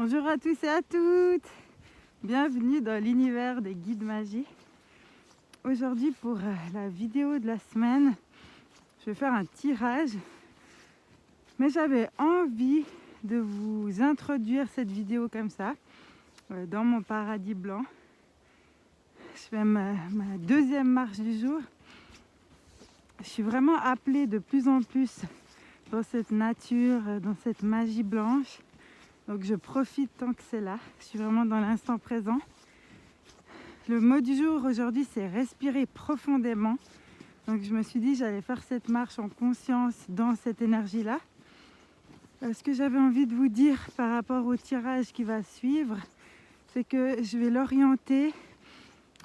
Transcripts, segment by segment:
Bonjour à tous et à toutes, bienvenue dans l'univers des guides magie. Aujourd'hui pour la vidéo de la semaine, je vais faire un tirage, mais j'avais envie de vous introduire cette vidéo comme ça, dans mon paradis blanc. Je fais ma deuxième marche du jour. Je suis vraiment appelée de plus en plus dans cette nature, dans cette magie blanche. Donc je profite tant que c'est là, je suis vraiment dans l'instant présent. Le mot du jour aujourd'hui, c'est respirer profondément. Donc je me suis dit j'allais faire cette marche en conscience dans cette énergie-là. Ce que j'avais envie de vous dire par rapport au tirage qui va suivre, c'est que je vais l'orienter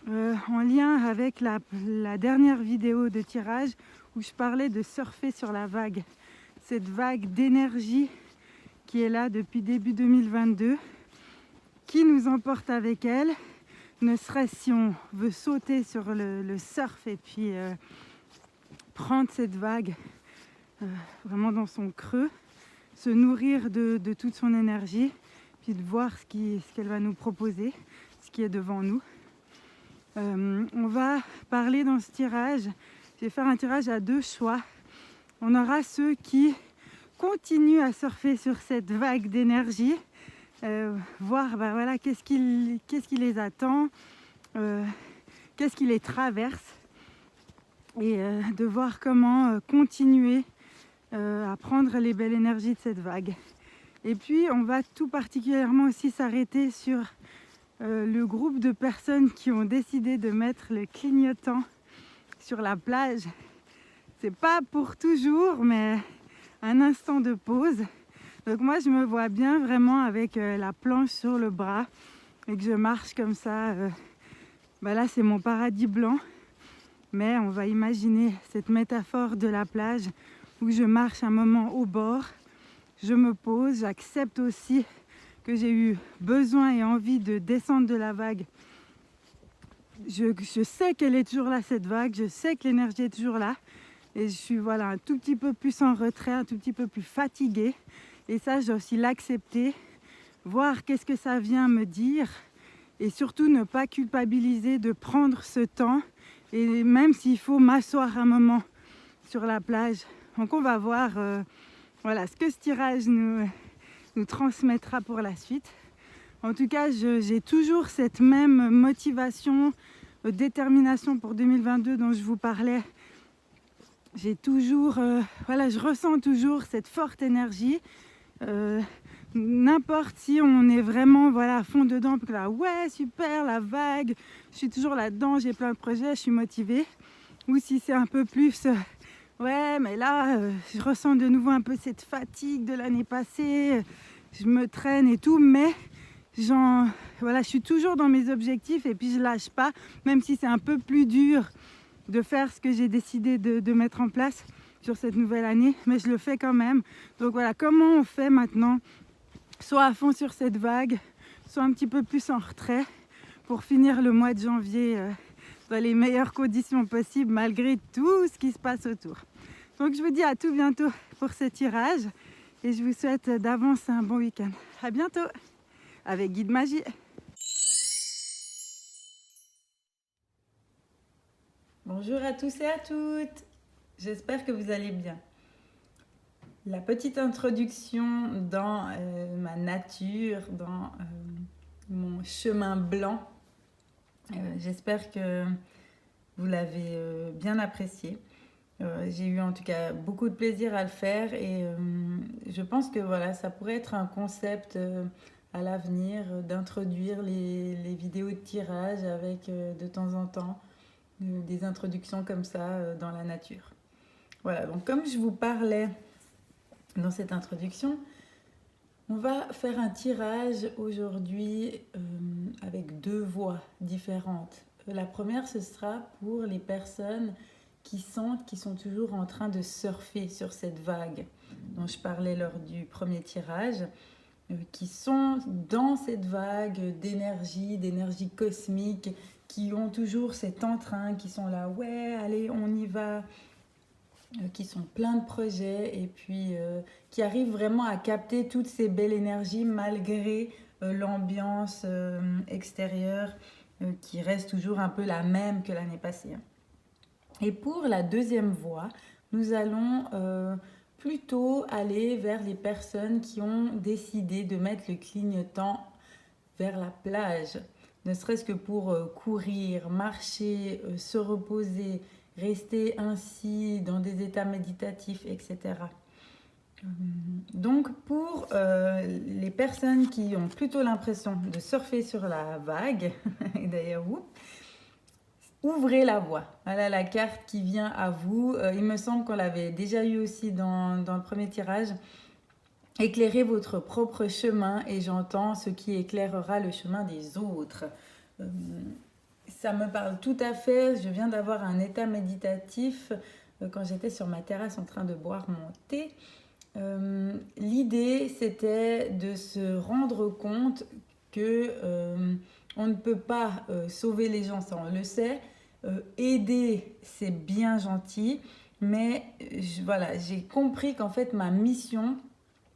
en lien avec la dernière vidéo de tirage où je parlais de surfer sur la vague. Cette vague d'énergie qui est là depuis début 2022, qui nous emporte avec elle, ne serait-ce si on veut sauter sur le surf et puis prendre cette vague vraiment dans son creux, se nourrir de toute son énergie, puis de voir ce qu'elle va nous proposer, ce qui est devant nous. On va parler dans ce tirage, je vais faire un tirage à deux choix. On aura ceux qui continuent à surfer sur cette vague d'énergie, voir voilà, qu'est-ce qui les attend, qu'est-ce qui les traverse, et de voir comment continuer à prendre les belles énergies de cette vague. Et puis on va tout particulièrement aussi s'arrêter sur le groupe de personnes qui ont décidé de mettre le clignotant sur la plage. C'est pas pour toujours, mais un instant de pause. Donc moi je me vois bien vraiment avec la planche sur le bras et que je marche comme ça. Là c'est mon paradis blanc, mais on va imaginer cette métaphore de la plage où je marche un moment au bord, je me pose, j'accepte aussi que j'ai eu besoin et envie de descendre de la vague. Je sais qu'elle est toujours là, cette vague, je sais que l'énergie est toujours là. Et je suis un tout petit peu plus en retrait, un tout petit peu plus fatiguée. Et ça, je dois aussi l'accepter, voir qu'est-ce que ça vient me dire. Et surtout, ne pas culpabiliser de prendre ce temps. Et même s'il faut m'asseoir un moment sur la plage. Donc on va voir ce que ce tirage nous transmettra pour la suite. En tout cas, j'ai toujours cette même motivation, détermination pour 2022 dont je vous parlais. J'ai toujours, je ressens toujours cette forte énergie. N'importe si on est vraiment à fond dedans, puis là, ouais, super, la vague, je suis toujours là-dedans, j'ai plein de projets, je suis motivée. Ou si c'est un peu plus, ouais, mais là, je ressens de nouveau un peu cette fatigue de l'année passée, je me traîne et tout, mais je suis toujours dans mes objectifs et puis je lâche pas, même si c'est un peu plus dur de faire ce que j'ai décidé de mettre en place sur cette nouvelle année, mais je le fais quand même. Donc voilà, comment on fait maintenant, soit à fond sur cette vague, soit un petit peu plus en retrait pour finir le mois de janvier dans les meilleures conditions possibles malgré tout ce qui se passe autour. Donc je vous dis à tout bientôt pour ce tirage et je vous souhaite d'avance un bon week-end. À bientôt avec Guide Magie. Bonjour à tous et à toutes, j'espère que vous allez bien. La petite introduction dans ma nature, dans mon chemin blanc, j'espère que vous l'avez bien apprécié. J'ai eu en tout cas beaucoup de plaisir à le faire et je pense que ça pourrait être un concept à l'avenir d'introduire les vidéos de tirage avec de temps en temps des introductions comme ça dans la nature. Voilà, donc comme je vous parlais dans cette introduction, on va faire un tirage aujourd'hui avec deux voix différentes. La première, ce sera pour les personnes qui sentent qu'ils sont toujours en train de surfer sur cette vague dont je parlais lors du premier tirage, qui sont dans cette vague d'énergie cosmique, qui ont toujours cet entrain, qui sont là, ouais, allez, on y va, qui sont pleins de projets et puis qui arrivent vraiment à capter toutes ces belles énergies malgré l'ambiance extérieure qui reste toujours un peu la même que l'année passée. Et pour la deuxième voie, nous allons plutôt aller vers les personnes qui ont décidé de mettre le clignotant vers la plage, ne serait-ce que pour courir, marcher, se reposer, rester ainsi dans des états méditatifs, etc. Donc pour les personnes qui ont plutôt l'impression de surfer sur la vague, et d'ailleurs ouvrez la voie. Voilà la carte qui vient à vous. Il me semble qu'on l'avait déjà eu aussi dans le premier tirage. Éclairez votre propre chemin et j'entends ce qui éclairera le chemin des autres. Ça me parle tout à fait. Je viens d'avoir un état méditatif quand j'étais sur ma terrasse en train de boire mon thé. L'idée, c'était de se rendre compte que on ne peut pas sauver les gens, ça on le sait. Aider, c'est bien gentil, mais voilà, j'ai compris qu'en fait ma mission,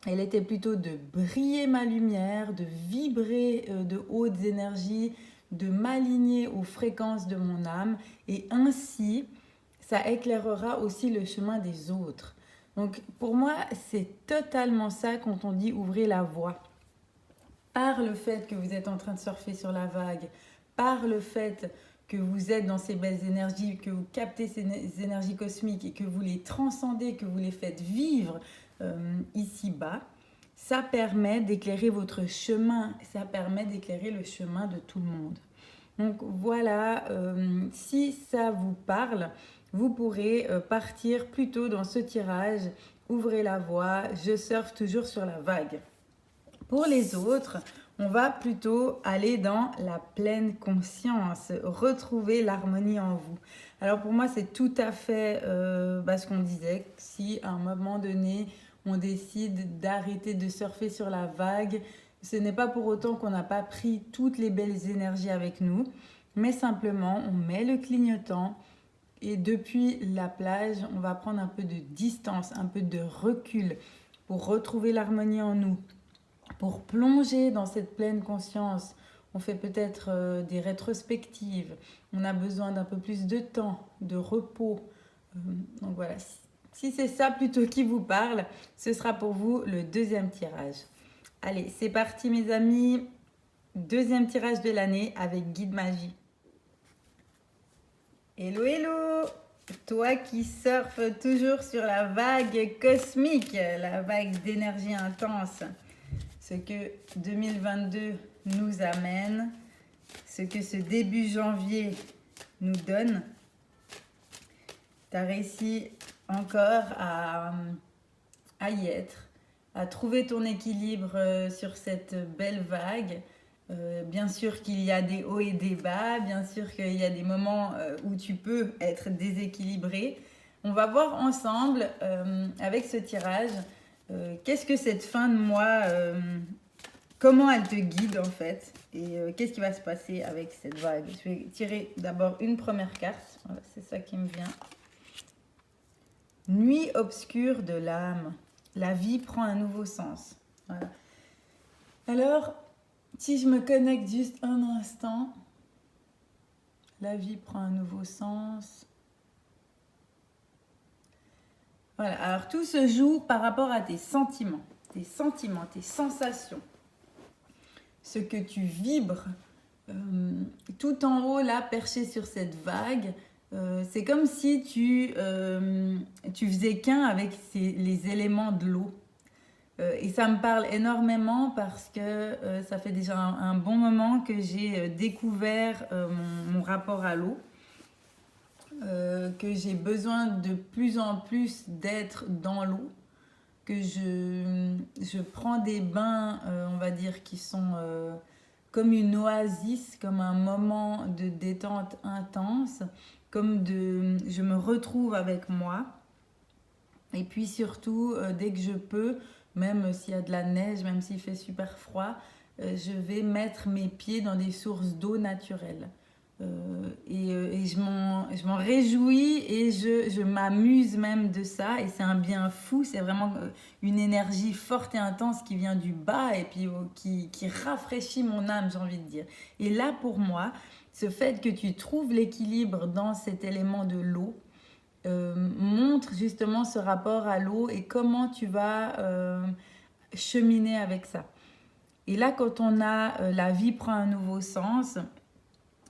elle était plutôt de briller ma lumière, de vibrer de hautes énergies, de m'aligner aux fréquences de mon âme, et ainsi, ça éclairera aussi le chemin des autres. Donc pour moi, c'est totalement ça quand on dit ouvrir la voie. Par le fait que vous êtes en train de surfer sur la vague, par le fait que vous êtes dans ces belles énergies, que vous captez ces énergies cosmiques et que vous les transcendez, que vous les faites vivre ici-bas, ça permet d'éclairer votre chemin, ça permet d'éclairer le chemin de tout le monde. Donc voilà, si ça vous parle, vous pourrez partir plutôt dans ce tirage, ouvrez la voie, je surfe toujours sur la vague. Pour les autres, on va plutôt aller dans la pleine conscience, retrouver l'harmonie en vous. Alors pour moi, c'est tout à fait ce qu'on disait, si à un moment donné, on décide d'arrêter de surfer sur la vague, ce n'est pas pour autant qu'on n'a pas pris toutes les belles énergies avec nous, mais simplement, on met le clignotant et depuis la plage, on va prendre un peu de distance, un peu de recul pour retrouver l'harmonie en nous. Pour plonger dans cette pleine conscience, on fait peut-être des rétrospectives, on a besoin d'un peu plus de temps, de repos. Donc voilà, si c'est ça plutôt qui vous parle, ce sera pour vous le deuxième tirage. Allez, c'est parti mes amis, deuxième tirage de l'année avec Guide Magie. Hello, hello! Toi qui surfes toujours sur la vague cosmique, la vague d'énergie intense. Ce que 2022 nous amène, ce que ce début janvier nous donne. Tu as réussi encore à y être, à trouver ton équilibre sur cette belle vague. Bien sûr qu'il y a des hauts et des bas, bien sûr qu'il y a des moments où tu peux être déséquilibré. On va voir ensemble, avec ce tirage, qu'est-ce que cette fin de mois, comment elle te guide en fait, et qu'est-ce qui va se passer avec cette vague. Je vais tirer d'abord une première carte, voilà, c'est ça qui me vient. Nuit obscure de l'âme, la vie prend un nouveau sens. Voilà. Alors, si je me connecte juste un instant, la vie prend un nouveau sens. Voilà, alors tout se joue par rapport à tes sentiments, tes sensations. Ce que tu vibres, tout en haut, là, perché sur cette vague, c'est comme si tu faisais qu'un avec les éléments de l'eau. Et ça me parle énormément parce que ça fait déjà un bon moment que j'ai découvert mon rapport à l'eau. Que j'ai besoin de plus en plus d'être dans l'eau, que je prends des bains, on va dire, qui sont comme une oasis, comme un moment de détente intense, je me retrouve avec moi. Et puis surtout, dès que je peux, même s'il y a de la neige, même s'il fait super froid, je vais mettre mes pieds dans des sources d'eau naturelles. Et je m'en réjouis et je m'amuse même de ça. Et c'est un bien fou, c'est vraiment une énergie forte et intense qui vient du bas et puis qui rafraîchit mon âme, j'ai envie de dire. Et là, pour moi, ce fait que tu trouves l'équilibre dans cet élément de l'eau montre justement ce rapport à l'eau et comment tu vas cheminer avec ça. Et là, quand on a la vie prend un nouveau sens,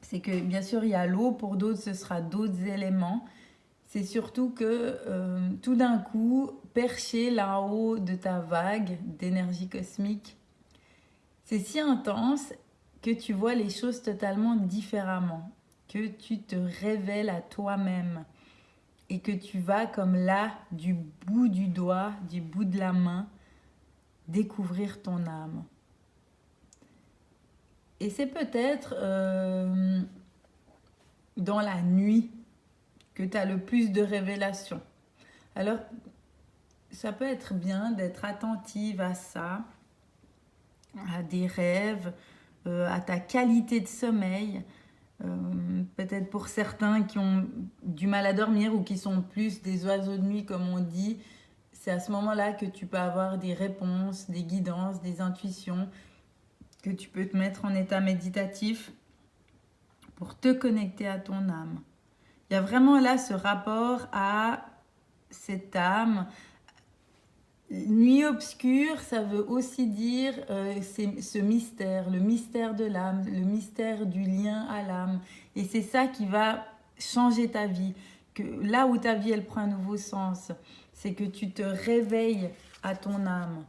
c'est que bien sûr il y a l'eau, pour d'autres ce sera d'autres éléments. C'est surtout que tout d'un coup, perché là-haut de ta vague d'énergie cosmique, c'est si intense que tu vois les choses totalement différemment, que tu te révèles à toi-même et que tu vas comme là, du bout du doigt, du bout de la main, découvrir ton âme. Et c'est peut-être dans la nuit que tu as le plus de révélations. Alors, ça peut être bien d'être attentive à ça, à des rêves, à ta qualité de sommeil. Peut-être pour certains qui ont du mal à dormir ou qui sont plus des oiseaux de nuit, comme on dit, c'est à ce moment-là que tu peux avoir des réponses, des guidances, des intuitions, que tu peux te mettre en état méditatif pour te connecter à ton âme. Il y a vraiment là ce rapport à cette âme. Nuit obscure, ça veut aussi dire c'est ce mystère, le mystère de l'âme, le mystère du lien à l'âme. Et c'est ça qui va changer ta vie. Que là où ta vie, elle prend un nouveau sens, c'est que tu te réveilles à ton âme,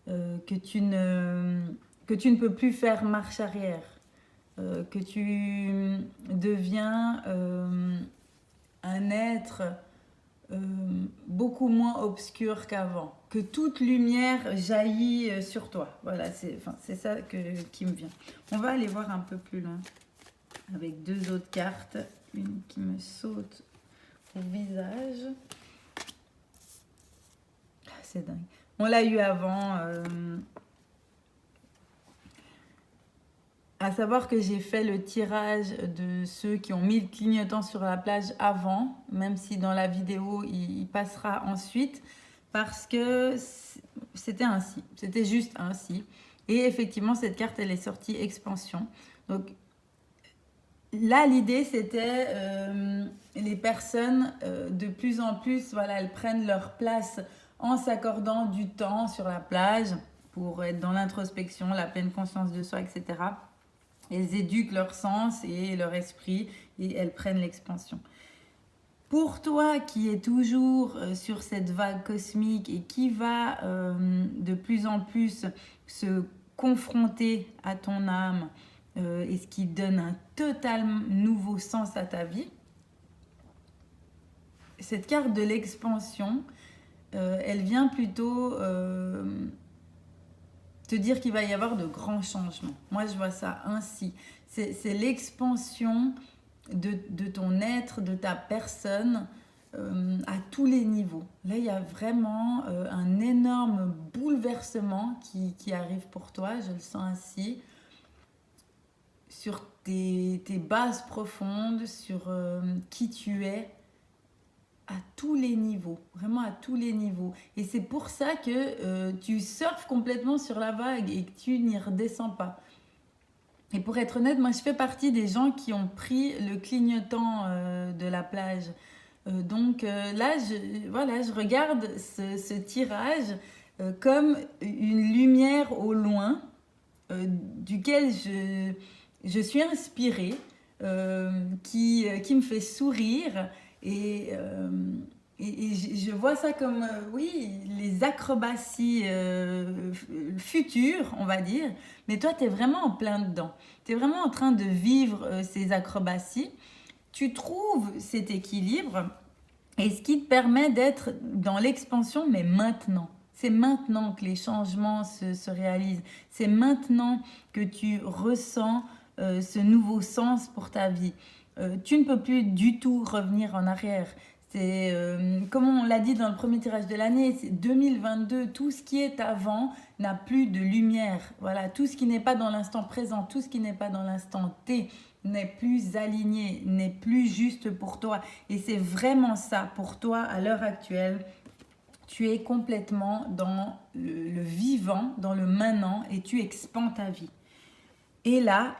que tu ne peux plus faire marche arrière, que tu deviens un être beaucoup moins obscur qu'avant, que toute lumière jaillit sur toi. Voilà, c'est ça qui me vient. On va aller voir un peu plus loin avec deux autres cartes, une qui me saute au visage. C'est dingue. On l'a eu avant. À savoir que j'ai fait le tirage de ceux qui ont mis le clignotant sur la plage avant, même si dans la vidéo il passera ensuite, parce que c'était ainsi, c'était juste ainsi. Et effectivement, cette carte, elle est sortie expansion. Donc là, l'idée, c'était les personnes de plus en plus, voilà, elles prennent leur place en s'accordant du temps sur la plage pour être dans l'introspection, la pleine conscience de soi, etc. Elles éduquent leur sens et leur esprit et elles prennent l'expansion. Pour toi qui es toujours sur cette vague cosmique et qui va de plus en plus se confronter à ton âme et ce qui donne un total nouveau sens à ta vie, cette carte de l'expansion, elle vient plutôt te dire qu'il va y avoir de grands changements. Moi, je vois ça ainsi. C'est l'expansion de ton être, de ta personne, à tous les niveaux. Là, il y a vraiment un énorme bouleversement qui arrive pour toi, je le sens ainsi, sur tes bases profondes, sur qui tu es, à tous les niveaux, vraiment à tous les niveaux. Et c'est pour ça que tu surfes complètement sur la vague et que tu n'y redescends pas. Et pour être honnête, moi je fais partie des gens qui ont pris le clignotant de la plage. Donc là, je regarde ce tirage comme une lumière au loin duquel je suis inspirée, qui me fait sourire. Et je vois ça comme, oui, les acrobaties futures, on va dire. Mais toi, tu es vraiment en plein dedans. Tu es vraiment en train de vivre ces acrobaties. Tu trouves cet équilibre et ce qui te permet d'être dans l'expansion, mais maintenant. C'est maintenant que les changements se réalisent. C'est maintenant que tu ressens ce nouveau sens pour ta vie. Tu ne peux plus du tout revenir en arrière. C'est comme on l'a dit dans le premier tirage de l'année, c'est 2022, tout ce qui est avant n'a plus de lumière. Voilà, tout ce qui n'est pas dans l'instant présent, tout ce qui n'est pas dans l'instant T n'est plus aligné, n'est plus juste pour toi. Et c'est vraiment ça pour toi à l'heure actuelle. Tu es complètement dans le vivant, dans le maintenant et tu expands ta vie. Et là,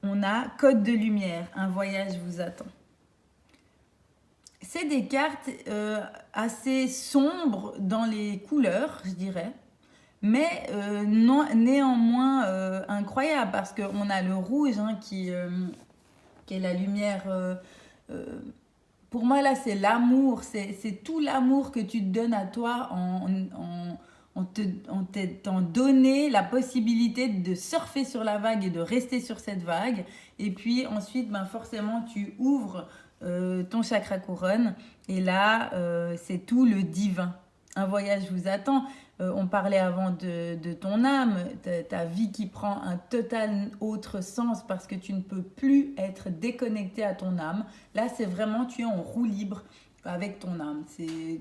on a code de lumière, un voyage vous attend. C'est des cartes assez sombres dans les couleurs, je dirais, mais néanmoins incroyable parce qu'on a le rouge qui est la lumière. Pour moi, là, c'est l'amour, c'est tout l'amour que tu te donnes à toi en t'étant donné la possibilité de surfer sur la vague et de rester sur cette vague. Et puis ensuite, forcément, tu ouvres ton chakra couronne et là, c'est tout le divin. Un voyage vous attend. On parlait avant de ton âme, ta vie qui prend un total autre sens parce que tu ne peux plus être déconnecté à ton âme. Là, c'est vraiment, tu es en roue libre avec ton âme.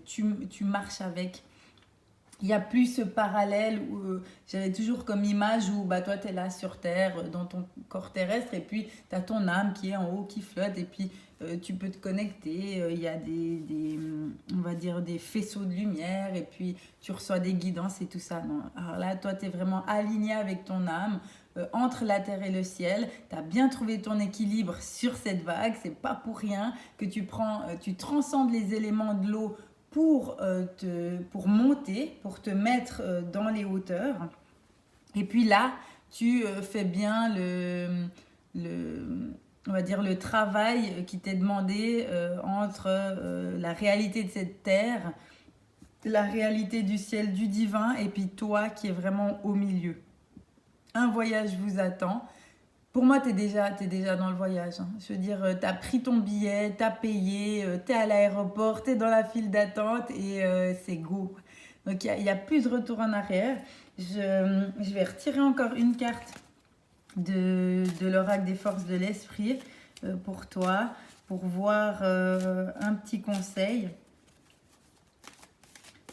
Tu marches avec. Il n'y a plus ce parallèle où j'avais toujours comme image où toi tu es là sur Terre, dans ton corps terrestre, et puis tu as ton âme qui est en haut, qui flotte, et puis tu peux te connecter. Il y a on va dire des faisceaux de lumière, et puis tu reçois des guidances et tout ça. Non. Alors là, toi, tu es vraiment aligné avec ton âme, entre la Terre et le ciel. Tu as bien trouvé ton équilibre sur cette vague. C'est pas pour rien que tu transcendes les éléments de l'eau pour monter, pour te mettre dans les hauteurs. Et puis là, tu fais bien on va dire le travail qui t'est demandé entre la réalité de cette terre, la réalité du ciel, du divin, et puis toi qui es vraiment au milieu. Un voyage vous attend. Pour moi, t'es déjà dans le voyage. Hein. Je veux dire, t'as pris ton billet, t'as payé, t'es à l'aéroport, t'es dans la file d'attente et c'est go. Donc, il n'y a plus de retour en arrière. Je vais retirer encore une carte de l'oracle des forces de l'esprit pour toi, pour voir un petit conseil.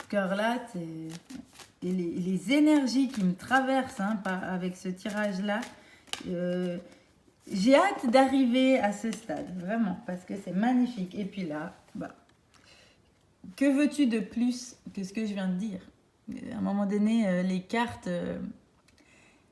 Car là, et les énergies qui me traversent avec ce tirage-là, j'ai hâte d'arriver à ce stade, vraiment, parce que c'est magnifique. Et puis là, que veux-tu de plus que ce que je viens de dire? À un moment donné, les cartes,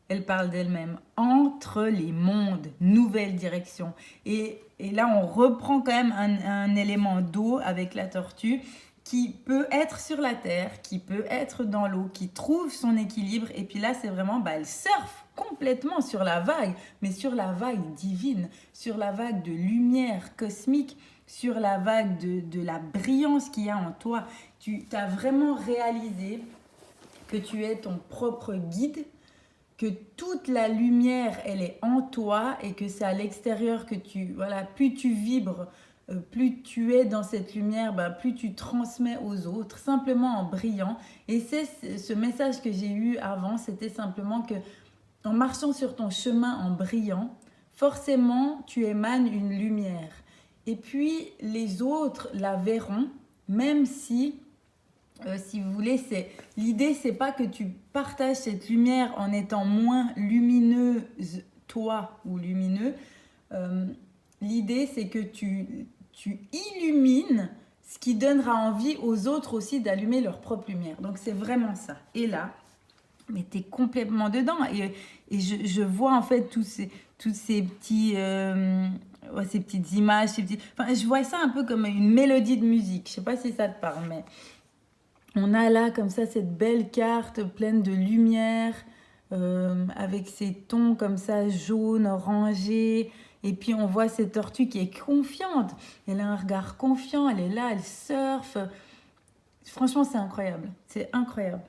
elles parlent d'elles-mêmes. Entre les mondes, nouvelle direction. Et là, on reprend quand même un élément d'eau avec la tortue qui peut être sur la terre, qui peut être dans l'eau, qui trouve son équilibre. Et puis là, c'est vraiment, elle surfe complètement sur la vague, mais sur la vague divine, sur la vague de lumière cosmique, sur la vague de la brillance qu'il y a en toi. Tu as vraiment réalisé que tu es ton propre guide, que toute la lumière, elle est en toi et que c'est à l'extérieur que plus tu vibres, plus tu es dans cette lumière, plus tu transmets aux autres, simplement en brillant. Et c'est ce message que j'ai eu avant, c'était simplement que en marchant sur ton chemin en brillant, forcément, tu émanes une lumière. Et puis, les autres la verront, même si vous voulez, l'idée, c'est pas que tu partages cette lumière en étant moins lumineuse, toi, ou lumineux. L'idée, c'est que tu illumines ce qui donnera envie aux autres aussi d'allumer leur propre lumière. Donc, c'est vraiment ça. Et là, mais tu es complètement dedans. Et je vois en fait tous ces petits... ces petites images, je vois ça un peu comme une mélodie de musique. Je sais pas si ça te parle, mais on a là comme ça cette belle carte pleine de lumière, avec ces tons comme ça, jaune, orangé. Et puis on voit cette tortue qui est confiante. Elle a un regard confiant, elle est là, elle surfe. Franchement, c'est incroyable. C'est incroyable.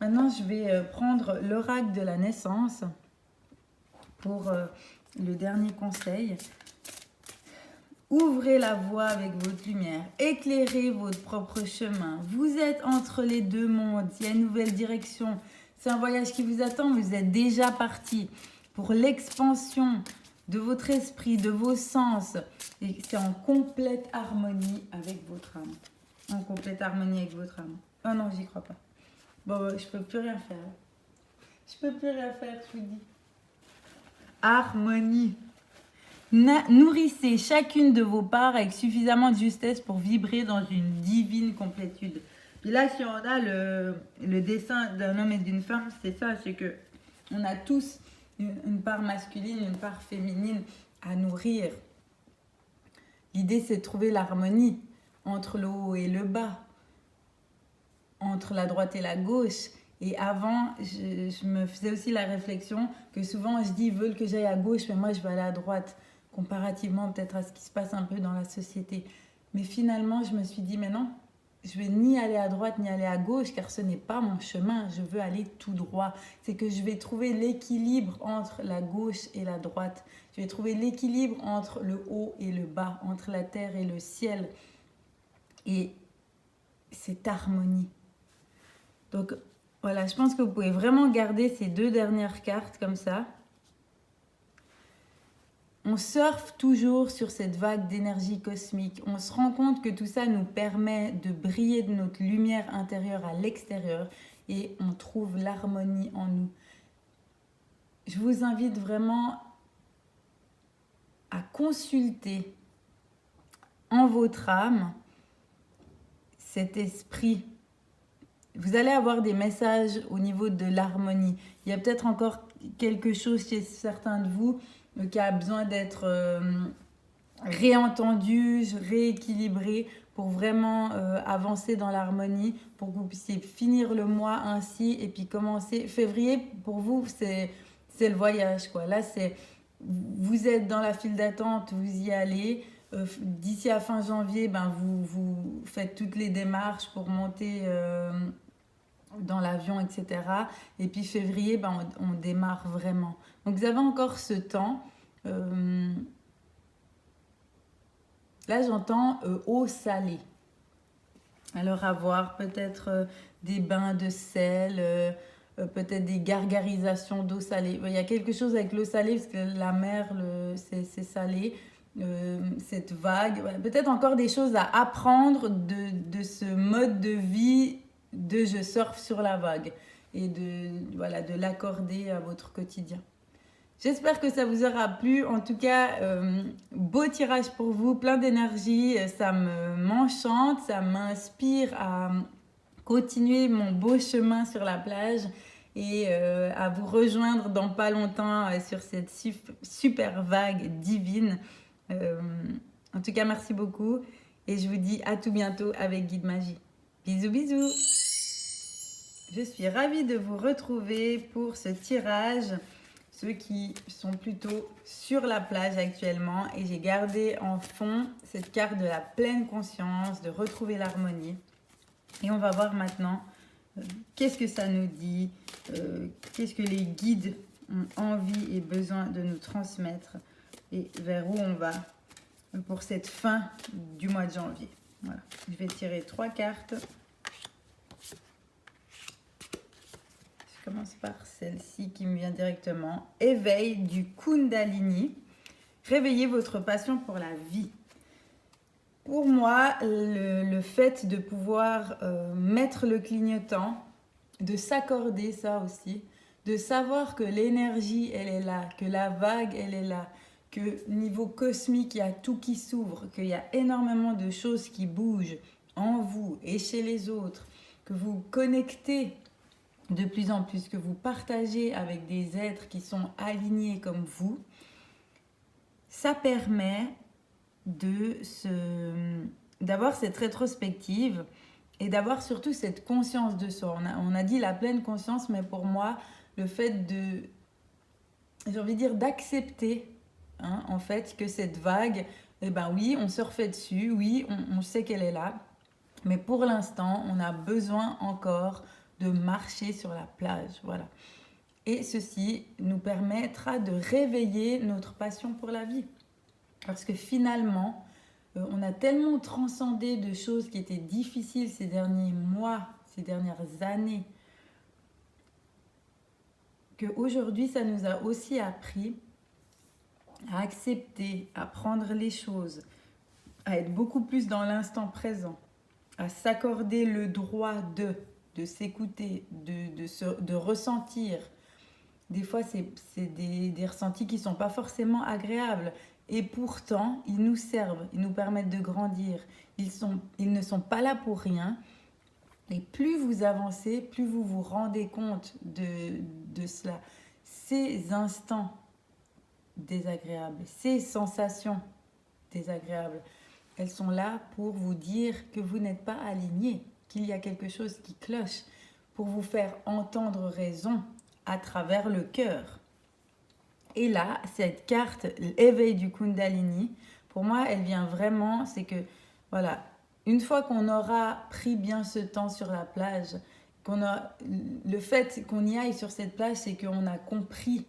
Maintenant, je vais prendre l'oracle de la naissance pour le dernier conseil. Ouvrez la voie avec votre lumière, éclairez votre propre chemin. Vous êtes entre les deux mondes, il y a une nouvelle direction. C'est un voyage qui vous attend, mais vous êtes déjà parti pour l'expansion de votre esprit, de vos sens. Et c'est en complète harmonie avec votre âme. En complète harmonie avec votre âme. Oh non, j'y crois pas. Bon, je peux plus rien faire. Je peux plus rien faire, je vous dis. Harmonie. Nourrissez chacune de vos parts avec suffisamment de justesse pour vibrer dans une divine complétude. Puis là, si on a le dessin d'un homme et d'une femme, c'est ça, c'est que on a tous une part masculine, une part féminine à nourrir. L'idée, c'est de trouver l'harmonie entre le haut et le bas, entre la droite et la gauche. Et avant, je me faisais aussi la réflexion que souvent, je dis, ils veulent que j'aille à gauche, mais moi, je vais aller à droite, comparativement peut-être à ce qui se passe un peu dans la société. Mais finalement, je me suis dit, mais non, je vais ni aller à droite ni aller à gauche, car ce n'est pas mon chemin, je veux aller tout droit. C'est que je vais trouver l'équilibre entre la gauche et la droite. Je vais trouver l'équilibre entre le haut et le bas, entre la terre et le ciel. Et cette harmonie. Donc voilà, je pense que vous pouvez vraiment garder ces 2 dernières cartes comme ça. On surfe toujours sur cette vague d'énergie cosmique. On se rend compte que tout ça nous permet de briller de notre lumière intérieure à l'extérieur et on trouve l'harmonie en nous. Je vous invite vraiment à consulter en votre âme cet esprit. Vous allez avoir des messages au niveau de l'harmonie. Il y a peut-être encore quelque chose chez certains de vous qui a besoin d'être réentendu, rééquilibré pour vraiment avancer dans l'harmonie, pour que vous puissiez finir le mois ainsi et puis commencer. Février, pour vous, c'est le voyage, quoi. Là, vous êtes dans la file d'attente, vous y allez. D'ici à fin janvier, vous faites toutes les démarches pour monter dans l'avion, etc. Et puis février, on démarre vraiment. Donc vous avez encore ce temps. Là, j'entends eau salée. Alors à voir, peut-être des bains de sel, peut-être des gargarisations d'eau salée. Il y a quelque chose avec l'eau salée, parce que la mer, c'est salé. Cette vague, voilà. Peut-être encore des choses à apprendre de ce mode de vie de je surfe sur la vague et de l'accorder à votre quotidien. J'espère que ça vous aura plu. En tout cas, beau tirage pour vous, plein d'énergie. Ça m'enchante, ça m'inspire à continuer mon beau chemin sur la plage et à vous rejoindre dans pas longtemps sur cette super vague divine. En tout cas, merci beaucoup et je vous dis à tout bientôt avec Guide Magie. Bisous, bisous. Je suis ravie de vous retrouver pour ce tirage. Ceux qui sont plutôt sur la plage actuellement. Et j'ai gardé en fond cette carte de la pleine conscience, de retrouver l'harmonie. Et on va voir maintenant qu'est-ce que ça nous dit, qu'est-ce que les guides ont envie et besoin de nous transmettre et vers où on va pour cette fin du mois de janvier. Voilà. Je vais tirer 3 cartes. Je commence par celle-ci qui me vient directement. Éveil du Kundalini. Réveillez votre passion pour la vie. Pour moi, le fait de pouvoir mettre le clignotant, de s'accorder ça aussi, de savoir que l'énergie, elle est là, que la vague, elle est là, que niveau cosmique, il y a tout qui s'ouvre, qu'il y a énormément de choses qui bougent en vous et chez les autres, que vous connectez de plus en plus, que vous partagez avec des êtres qui sont alignés comme vous, ça permet d'avoir cette rétrospective et d'avoir surtout cette conscience de soi. On a dit la pleine conscience, mais pour moi, le fait j'ai envie de dire, d'accepter en fait que cette vague, oui, on surfait dessus, oui, on sait qu'elle est là, mais pour l'instant, on a besoin encore de marcher sur la plage, voilà. Et ceci nous permettra de réveiller notre passion pour la vie. Parce que finalement, on a tellement transcendé de choses qui étaient difficiles ces derniers mois, ces dernières années, qu'aujourd'hui, ça nous a aussi appris à accepter, à prendre les choses, à être beaucoup plus dans l'instant présent, à s'accorder le droit de s'écouter, de ressentir. Des fois, c'est des ressentis qui ne sont pas forcément agréables. Et pourtant, ils nous servent, ils nous permettent de grandir. Ils ne sont pas là pour rien. Et plus vous avancez, plus vous vous rendez compte de cela. Ces instants désagréables, ces sensations désagréables, elles sont là pour vous dire que vous n'êtes pas aligné, qu'il y a quelque chose qui cloche, pour vous faire entendre raison à travers le cœur. Et là, cette carte, l'éveil du Kundalini, pour moi, elle vient vraiment, c'est que, voilà, une fois qu'on aura pris bien ce temps sur la plage, le fait qu'on y aille sur cette plage, c'est qu'on a compris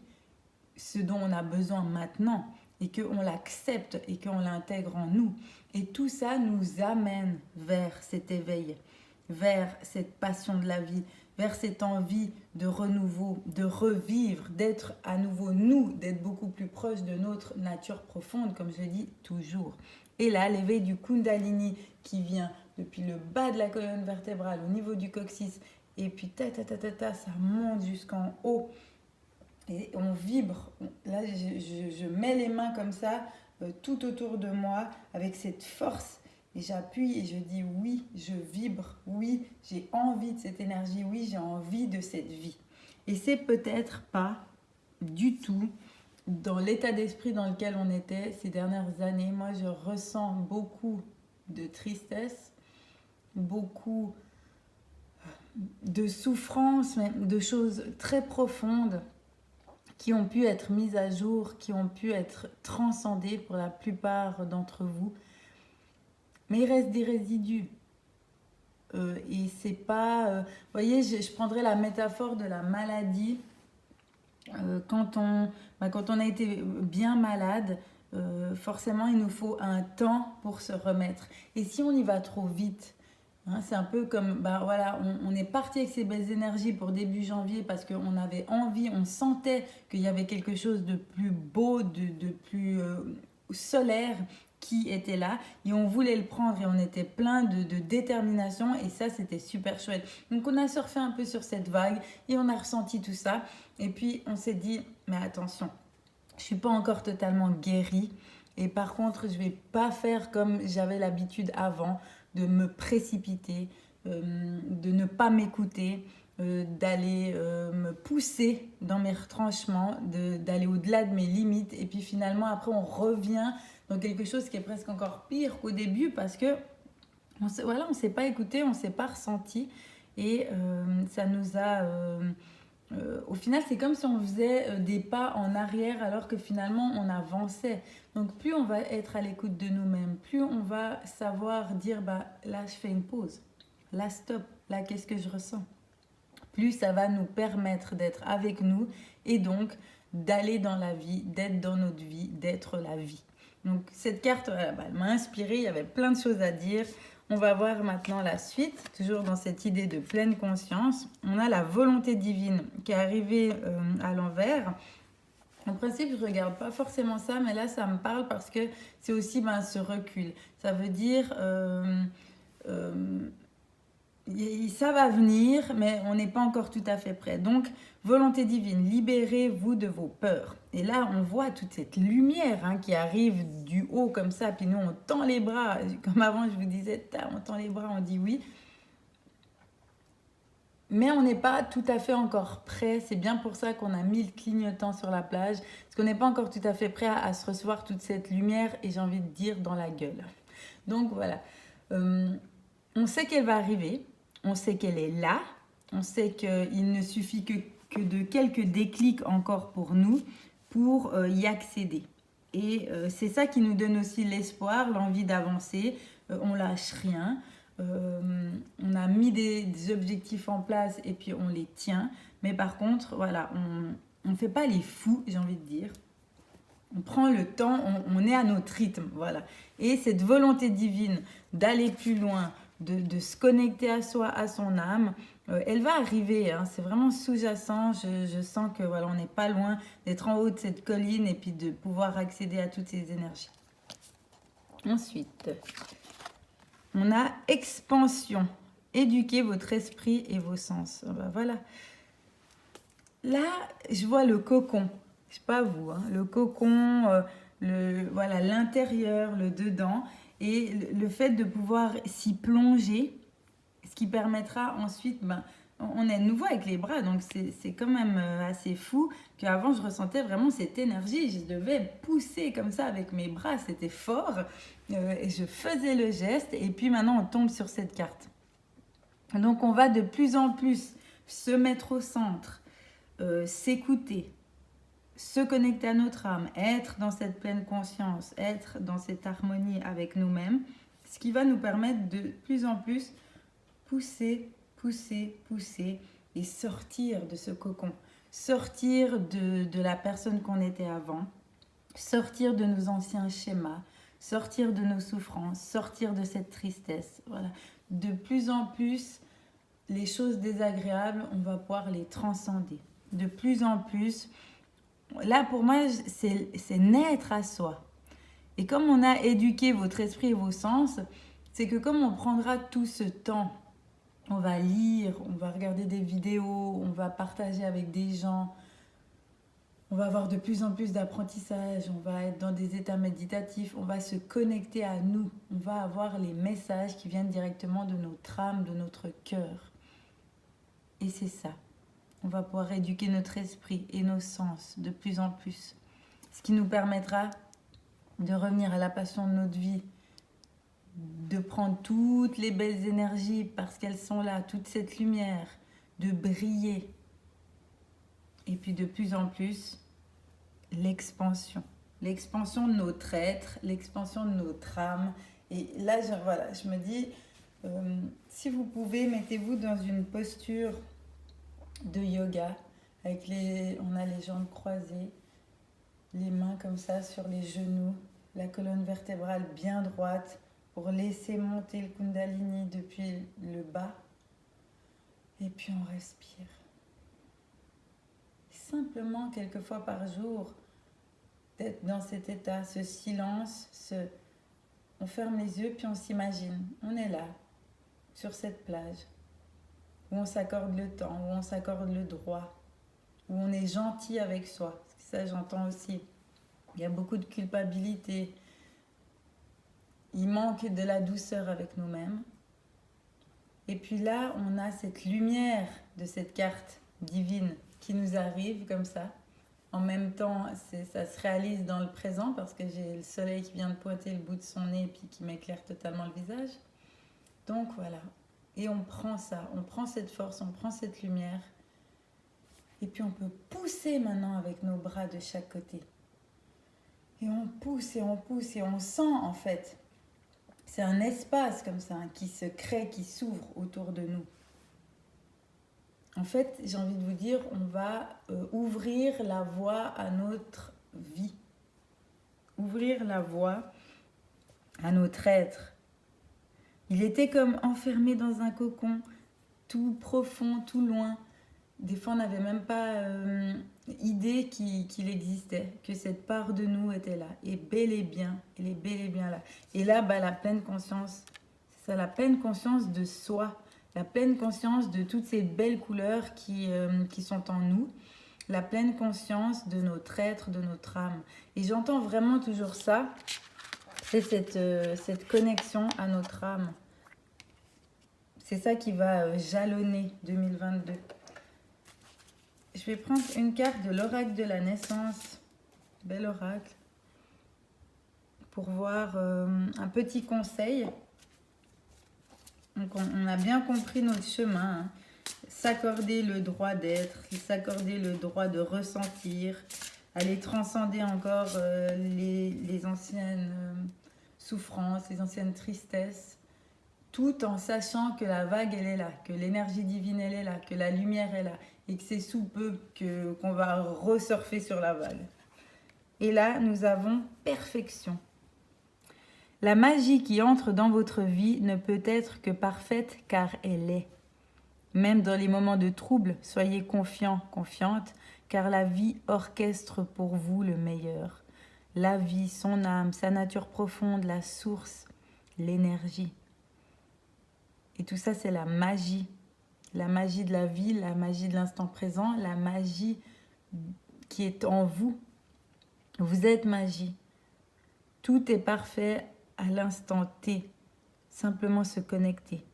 ce dont on a besoin maintenant et qu'on l'accepte et qu'on l'intègre en nous. Et tout ça nous amène vers cet éveil, vers cette passion de la vie, vers cette envie de renouveau, de revivre, d'être à nouveau nous, d'être beaucoup plus proche de notre nature profonde, comme je dis toujours. Et là, l'éveil du Kundalini qui vient depuis le bas de la colonne vertébrale, au niveau du coccyx, et puis ça monte jusqu'en haut. Et on vibre. Là, je mets les mains comme ça, tout autour de moi, avec cette force. Et j'appuie et je dis oui, je vibre, oui, j'ai envie de cette énergie, oui, j'ai envie de cette vie. Et c'est peut-être pas du tout dans l'état d'esprit dans lequel on était ces dernières années. Moi, je ressens beaucoup de tristesse, beaucoup de souffrance, de choses très profondes qui ont pu être mises à jour, qui ont pu être transcendées pour la plupart d'entre vous. Mais il reste des résidus. Et c'est pas... vous voyez, je prendrais la métaphore de la maladie. Quand on a été bien malade, forcément, il nous faut un temps pour se remettre. Et si on y va trop vite, hein, c'est un peu comme, voilà, on est parti avec ces belles énergies pour début janvier parce qu'on avait envie, on sentait qu'il y avait quelque chose de plus beau, de plus solaire qui était là et on voulait le prendre et on était plein de détermination et ça c'était super chouette. Donc on a surfé un peu sur cette vague et on a ressenti tout ça et puis on s'est dit mais attention, je suis pas encore totalement guérie et par contre je vais pas faire comme j'avais l'habitude avant de me précipiter, de ne pas m'écouter, d'aller me pousser dans mes retranchements, d'aller au-delà de mes limites et puis finalement après on revient dans quelque chose qui est presque encore pire qu'au début parce que on s'est pas écouté, on s'est pas ressenti et ça nous a au final c'est comme si on faisait des pas en arrière alors que finalement on avançait. Donc plus on va être à l'écoute de nous-mêmes, plus on va savoir dire là je fais une pause, là stop, là qu'est-ce que je ressens, plus ça va nous permettre d'être avec nous et donc d'aller dans la vie, d'être dans notre vie, d'être la vie. Donc cette carte, elle m'a inspirée, il y avait plein de choses à dire. On va voir maintenant la suite, toujours dans cette idée de pleine conscience. On a la volonté divine qui est arrivée à l'envers. En principe, je ne regarde pas forcément ça, mais là, ça me parle parce que c'est aussi ce recul. Ça veut dire... ça va venir, mais on n'est pas encore tout à fait prêt. Donc, volonté divine, libérez-vous de vos peurs. Et là, on voit toute cette lumière qui arrive du haut comme ça, puis nous, on tend les bras. Comme avant, je vous disais, on tend les bras, on dit oui. Mais on n'est pas tout à fait encore prêt. C'est bien pour ça qu'on a mis le clignotant sur la plage, parce qu'on n'est pas encore tout à fait prêt à se recevoir toute cette lumière, et j'ai envie de dire dans la gueule. Donc, voilà. On sait qu'elle va arriver. On sait qu'elle est là, on sait qu'il ne suffit que de quelques déclics encore pour nous pour y accéder. Et c'est ça qui nous donne aussi l'espoir, l'envie d'avancer, on lâche rien, on a mis des objectifs en place et puis on les tient, mais par contre, voilà, on ne fait pas les fous, j'ai envie de dire. On prend le temps, on est à notre rythme, voilà. Et cette volonté divine d'aller plus loin, de se connecter à soi, à son âme, elle va arriver, c'est vraiment sous-jacent, je sens que voilà, on n'est pas loin d'être en haut de cette colline et puis de pouvoir accéder à toutes ces énergies. Ensuite, on a expansion, éduquez votre esprit et vos sens. Voilà. Là, je vois le cocon, je sais pas vous, le cocon, voilà, l'intérieur, le dedans, et le fait de pouvoir s'y plonger, ce qui permettra ensuite, on est nouveau avec les bras, donc c'est quand même assez fou qu'avant je ressentais vraiment cette énergie, je devais pousser comme ça avec mes bras, c'était fort, et je faisais le geste, et puis maintenant on tombe sur cette carte. Donc on va de plus en plus se mettre au centre, s'écouter, se connecter à notre âme, être dans cette pleine conscience, être dans cette harmonie avec nous-mêmes, ce qui va nous permettre de plus en plus pousser et sortir de ce cocon, sortir de la personne qu'on était avant, sortir de nos anciens schémas, sortir de nos souffrances, sortir de cette tristesse. Voilà. De plus en plus, les choses désagréables, on va pouvoir les transcender. De plus en plus, là pour moi, c'est naître à soi. Et comme on a éduqué votre esprit et vos sens, c'est que comme on prendra tout ce temps, on va lire, on va regarder des vidéos, on va partager avec des gens, on va avoir de plus en plus d'apprentissage, on va être dans des états méditatifs, on va se connecter à nous, on va avoir les messages qui viennent directement de notre âme, de notre cœur. Et c'est ça, on va pouvoir éduquer notre esprit et nos sens de plus en plus, ce qui nous permettra de revenir à la passion de notre vie, de prendre toutes les belles énergies parce qu'elles sont là, toute cette lumière, de briller. Et puis de plus en plus, l'expansion de notre être, l'expansion de notre âme. Et là, je me dis, si vous pouvez, mettez-vous dans une posture de yoga, on a les jambes croisées, les mains comme ça sur les genoux, la colonne vertébrale bien droite, pour laisser monter le Kundalini depuis le bas. Et puis on respire. Simplement, quelques fois par jour, d'être dans cet état, ce silence, on ferme les yeux, puis on s'imagine. On est là, sur cette plage, où on s'accorde le temps, où on s'accorde le droit, où on est gentil avec soi. Ça, j'entends aussi. Il y a beaucoup de culpabilité. Il manque de la douceur avec nous-mêmes. Et puis là, on a cette lumière de cette carte divine qui nous arrive comme ça. En même temps, ça se réalise dans le présent parce que j'ai le soleil qui vient de pointer le bout de son nez et puis qui m'éclaire totalement le visage. Donc voilà. Et on prend ça, on prend cette force, on prend cette lumière. Et puis on peut pousser maintenant avec nos bras de chaque côté. Et on pousse et on pousse et on sent en fait. C'est un espace comme ça qui se crée, qui s'ouvre autour de nous. En fait, j'ai envie de vous dire, on va ouvrir la voie à notre vie. Ouvrir la voie à notre être. Il était comme enfermé dans un cocon, tout profond, tout loin. Des fois, on n'avait même pas idée qu'il existait, que cette part de nous était là. Et bel et bien, elle est bel et bien là. Et là, la pleine conscience, c'est ça, la pleine conscience de soi, la pleine conscience de toutes ces belles couleurs qui sont en nous, la pleine conscience de notre être, de notre âme. Et j'entends vraiment toujours ça, c'est cette connexion à notre âme. C'est ça qui va jalonner 2022. Je vais prendre une carte de l'oracle de la naissance, bel oracle, pour voir un petit conseil. Donc on a bien compris notre chemin, hein. S'accorder le droit d'être, s'accorder le droit de ressentir, aller transcender encore les anciennes souffrances, les anciennes tristesses, tout en sachant que la vague elle est là, que l'énergie divine elle est là, que la lumière est là, et que c'est sous peu qu'on va resurfer sur la vague. Et là, nous avons perfection. La magie qui entre dans votre vie ne peut être que parfaite car elle est. Même dans les moments de trouble, soyez confiants, confiantes, car la vie orchestre pour vous le meilleur. La vie, son âme, sa nature profonde, la source, l'énergie. Et tout ça, c'est la magie. La magie de la vie, la magie de l'instant présent, la magie qui est en vous. Vous êtes magie. Tout est parfait à l'instant T. Simplement se connecter.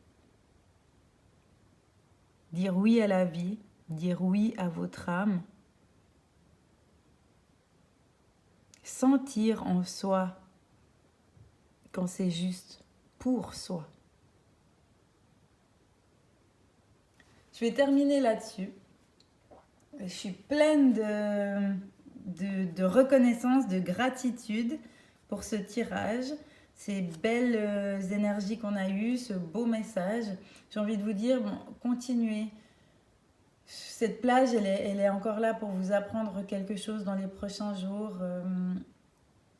Dire oui à la vie, dire oui à votre âme. Sentir en soi quand c'est juste pour soi. Je vais terminer là-dessus. Je suis pleine de reconnaissance, de gratitude pour ce tirage, ces belles énergies qu'on a eues, ce beau message. J'ai envie de vous dire, bon, continuez. Cette plage, elle est encore là pour vous apprendre quelque chose dans les prochains jours.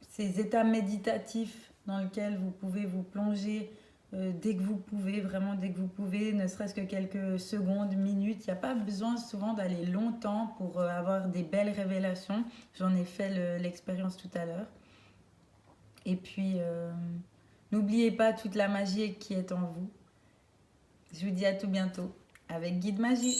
Ces états méditatifs dans lesquels vous pouvez vous plonger dès que vous pouvez, vraiment dès que vous pouvez, ne serait-ce que quelques secondes, minutes. Il n'y a pas besoin souvent d'aller longtemps pour avoir des belles révélations. J'en ai fait l'expérience tout à l'heure. Et puis, n'oubliez pas toute la magie qui est en vous. Je vous dis à tout bientôt avec Guide Magie.